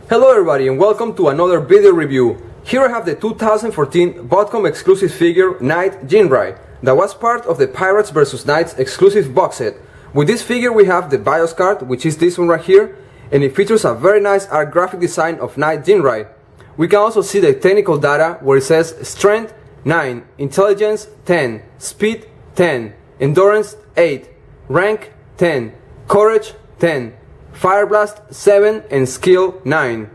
Hello everybody and welcome to another video review. Here I have the 2014 Botcon exclusive figure Knight Ginrai that was part of the Pirates vs Knights exclusive box set. With this figure we have the BIOS card, which is this one right here, and it features a very nice art graphic design of Knight Ginrai. We can also see the technical data where it says Strength 9, Intelligence 10, Speed 10, Endurance 8, Rank 10, Courage 10, Fire Blast 7 and Skill 9.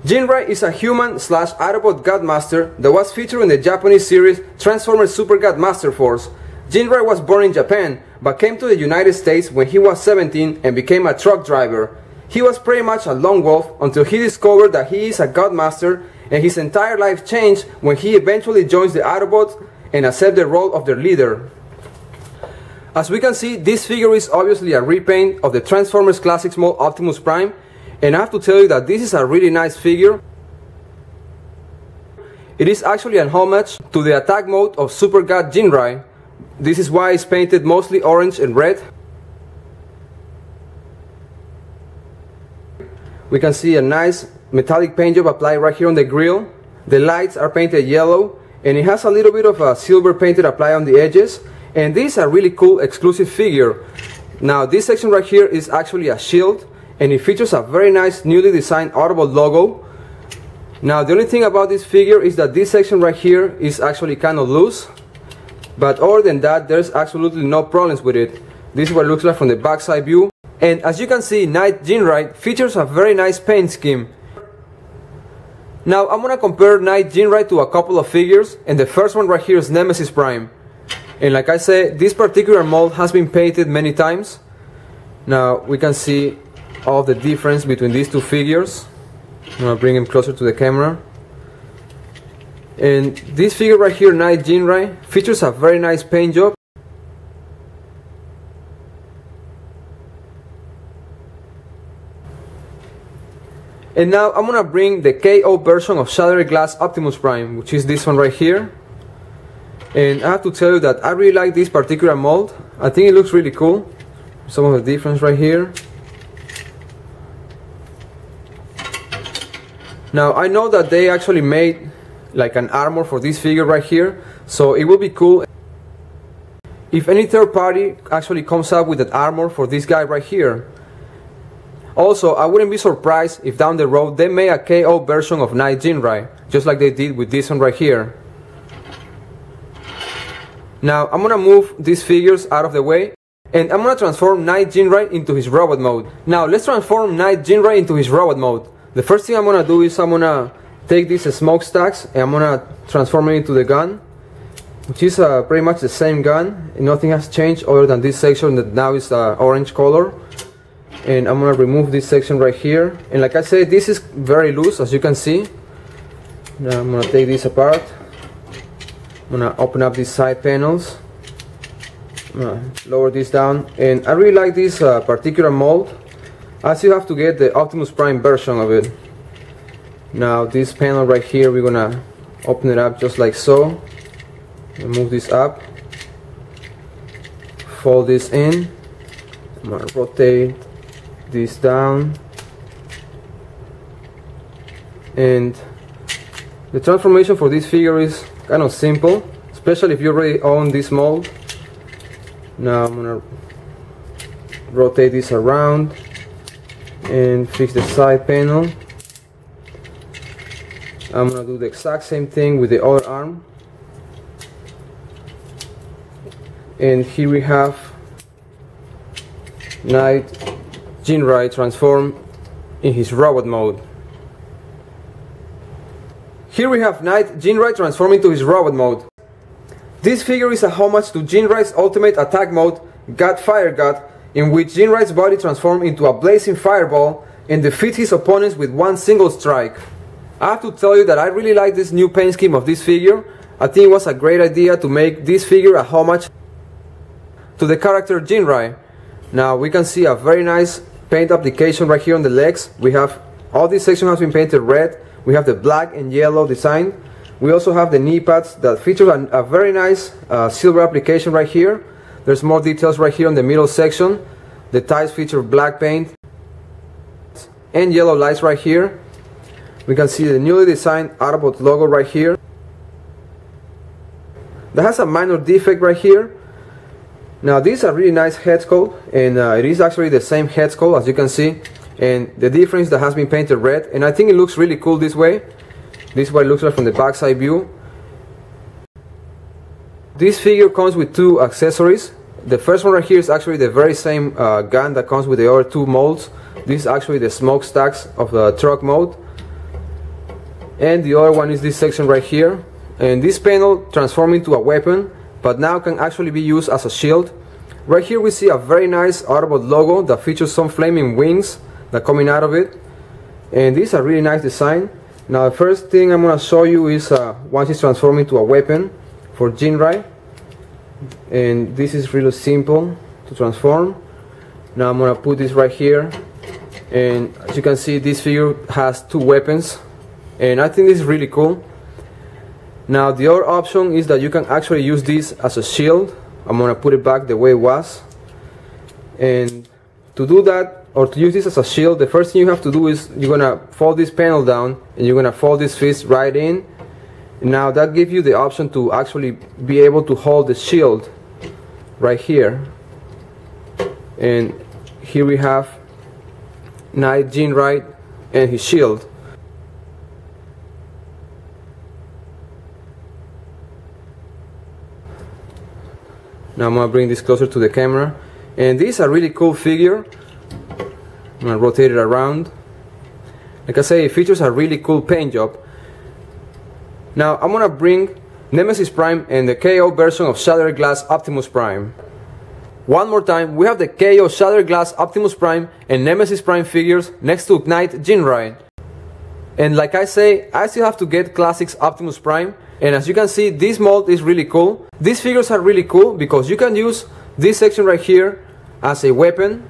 Ginrai is a human/Autobot Godmaster that was featured in the Japanese series Transformers Super God Master Force. Ginrai was born in Japan but came to the United States when he was 17 and became a truck driver. He was pretty much a lone wolf until he discovered that he is a Godmaster, and his entire life changed when he eventually joins the Autobots and accepts the role of their leader. As we can see, this figure is obviously a repaint of the Transformers Classics mold Optimus Prime, and I have to tell you that this is a really nice figure. It is actually an homage to the attack mode of Super God Ginrai. This is why it's painted mostly orange and red. We can see a nice metallic paint job applied right here on the grille. The lights are painted yellow, and it has a little bit of a silver painted applied on the edges. And this is a really cool exclusive figure. Now this section right here is actually a shield, and it features a very nice newly designed Autobot logo. Now the only thing about this figure is that this section right here is actually kind of loose, but other than that there's absolutely no problems with it. This is what it looks like from the backside view. And as you can see, Knight Ginrai features a very nice paint scheme. Now I'm gonna compare Knight Ginrai to a couple of figures, and the first one right here is Nemesis Prime. And like I said, this particular mold has been painted many times. Now we can see all the difference between these two figures. I'm gonna bring him closer to the camera. And this figure right here, Knight Ginrai, features a very nice paint job. And now I'm gonna bring the KO version of Shattered Glass Optimus Prime, which is this one right here. And I have to tell you that I really like this particular mold. I think it looks really cool. Some of the difference right here. Now I know that they actually made like an armor for this figure right here, so it would be cool if any third party actually comes up with that armor for this guy right here. Also, I wouldn't be surprised if down the road they made a KO version of Knight Ginrai, just like they did with this one right here. Now I'm gonna move these figures out of the way, and I'm gonna transform Knight Ginrai into his robot mode. Now let's transform Knight Ginrai into his robot mode. The first thing I'm gonna do is I'm gonna take these smokestacks and I'm gonna transform it into the gun, which is pretty much the same gun. Nothing has changed other than this section that now is orange color. And I'm gonna remove this section right here. And like I said, this is very loose, as you can see. Now I'm gonna take this apart. I'm gonna open up these side panels. I'm gonna lower this down, and I really like this particular mold, as you have to get the Optimus Prime version of it. Now this panel right here, we're gonna open it up just like so. Move this up, fold this in. I'm gonna rotate this down, and the transformation for this figure is kind of simple, especially if you already own this mold. Now I'm gonna rotate this around and fix the side panel. I'm gonna do the exact same thing with the other arm. And here we have Knight Ginrai transformed in his robot mode. Here we have Knight Ginrai transforming to his robot mode. This figure is a homage to Ginrai's ultimate attack mode, God Fire God, in which Ginrai's body transforms into a blazing fireball and defeats his opponents with one single strike. I have to tell you that I really like this new paint scheme of this figure. I think it was a great idea to make this figure a homage to the character Ginrai. Now we can see a very nice paint application right here on the legs. We have all this section has been painted red. We have the black and yellow design. We also have the knee pads that feature a very nice silver application right here. There's more details right here on the middle section. The thighs feature black paint. and yellow lights right here. We can see the newly designed Autobot logo right here. That has a minor defect right here. Now this is a really nice head sculpt, and it is actually the same head sculpt as you can see, and the difference that has been painted red, and I think it looks really cool this way. This is what it looks like from the backside view. This figure comes with two accessories. The first one right here is actually the very same gun that comes with the other two molds. This is actually the smokestacks of the truck mode, and the other one is this section right here. And this panel transforms into a weapon, but now can actually be used as a shield. Right here we see a very nice Autobot logo that features some flaming wings that are coming out of it, and this is a really nice design. Now the first thing I'm going to show you is once it's transformed into a weapon for Ginrai, and this is really simple to transform. Now I'm going to put this right here, and as you can see, this figure has two weapons, and I think this is really cool. Now the other option is that you can actually use this as a shield. I'm going to put it back the way it was, and to do that, or to use this as a shield, the first thing you have to do is you're going to fold this panel down, and you're going to fold this fist right in. Now that gives you the option to actually be able to hold the shield right here, and here we have Knight Ginrai and his shield. Now I'm going to bring this closer to the camera, and this is a really cool figure. I'm going to rotate it around. Like I say, it features a really cool paint job. Now I'm going to bring Nemesis Prime and the KO version of Shattered Glass Optimus Prime. One more time, we have the KO Shattered Glass Optimus Prime and Nemesis Prime figures next to Knight Ginrai. And like I say, I still have to get Classics Optimus Prime. And as you can see, this mold is really cool. These figures are really cool because you can use this section right here as a weapon.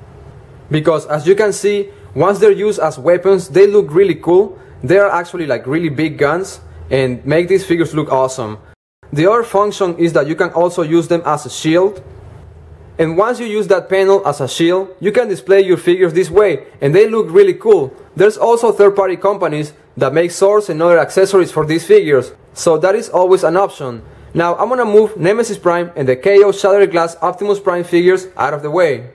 Because as you can see, once they're used as weapons, they look really cool. They are actually like really big guns and make these figures look awesome. The other function is that you can also use them as a shield. And once you use that panel as a shield, you can display your figures this way, and they look really cool. There's also third-party companies that make swords and other accessories for these figures, so that is always an option. Now I'm gonna move Nemesis Prime and the KO Shattered Glass Optimus Prime figures out of the way.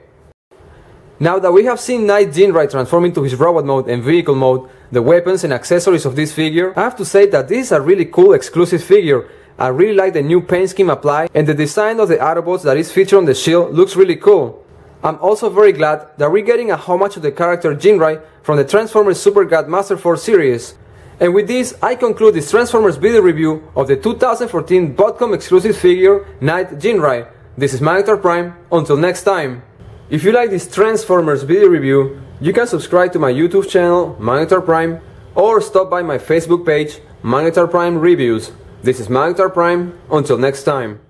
Now that we have seen Knight Ginrai transform into his robot mode and vehicle mode, the weapons and accessories of this figure, I have to say that this is a really cool exclusive figure. I really like the new paint scheme applied, and the design of the Autobots that is featured on the shield looks really cool. I'm also very glad that we're getting a homage to the character Ginrai from the Transformers Super God Master Force series. And with this, I conclude this Transformers video review of the 2014 Botcon exclusive figure Knight Ginrai. This is Magnetar Prime. Until next time. If you like this Transformers video review, you can subscribe to my YouTube channel, Magnetar Prime, or stop by my Facebook page, Magnetar Prime Reviews. This is Magnetar Prime. Until next time.